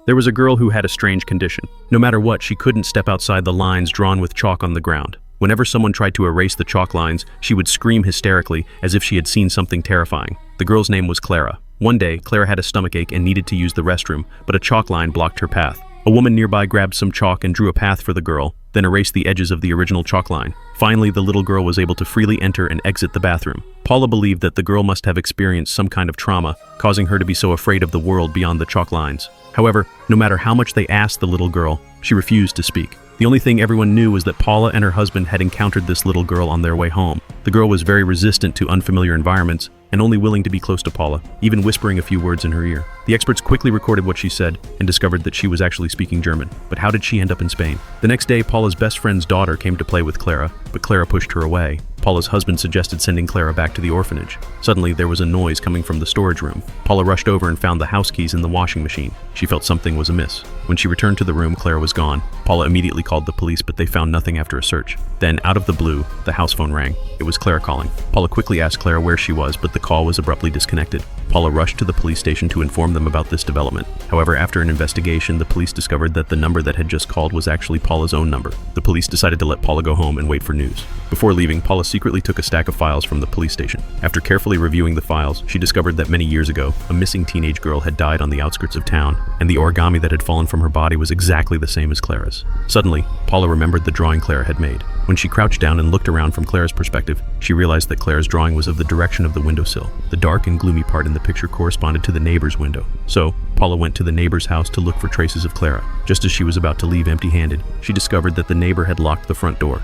There was a girl who had a strange condition. No matter what, she couldn't step outside the lines drawn with chalk on the ground. Whenever someone tried to erase the chalk lines, she would scream hysterically as if she had seen something terrifying. The girl's name was Clara. One day, Clara had a stomachache and needed to use the restroom, but a chalk line blocked her path. A woman nearby grabbed some chalk and drew a path for the girl, then erased the edges of the original chalk line. Finally, the little girl was able to freely enter and exit the bathroom. Paula believed that the girl must have experienced some kind of trauma, causing her to be so afraid of the world beyond the chalk lines. However, no matter how much they asked the little girl, she refused to speak. The only thing everyone knew was that Paula and her husband had encountered this little girl on their way home. The girl was very resistant to unfamiliar environments and only willing to be close to Paula, even whispering a few words in her ear. The experts quickly recorded what she said and discovered that she was actually speaking German. But how did she end up in Spain? The next day, Paula's best friend's daughter came to play with Clara, but Clara pushed her away. Paula's husband suggested sending Clara back to the orphanage. Suddenly, there was a noise coming from the storage room. Paula rushed over and found the house keys in the washing machine. She felt something was amiss. When she returned to the room, Clara was gone. Paula immediately called the police, but they found nothing after a search. Then, out of the blue, the house phone rang. It was Clara calling. Paula quickly asked Clara where she was, but the call was abruptly disconnected. Paula rushed to the police station to inform them about this development. However, after an investigation, the police discovered that the number that had just called was actually Paula's own number. The police decided to let Paula go home and wait for news. Before leaving, Paula secretly took a stack of files from the police station. After carefully reviewing the files, she discovered that many years ago, a missing teenage girl had died on the outskirts of town, and the origami that had fallen from her body was exactly the same as Clara's. Suddenly, Paula remembered the drawing Clara had made. When she crouched down and looked around from Clara's perspective, she realized that Clara's drawing was of the direction of the windowsill. The dark and gloomy part in the picture corresponded to the neighbor's window. So, Paula went to the neighbor's house to look for traces of Clara. Just as she was about to leave empty-handed, she discovered that the neighbor had locked the front door.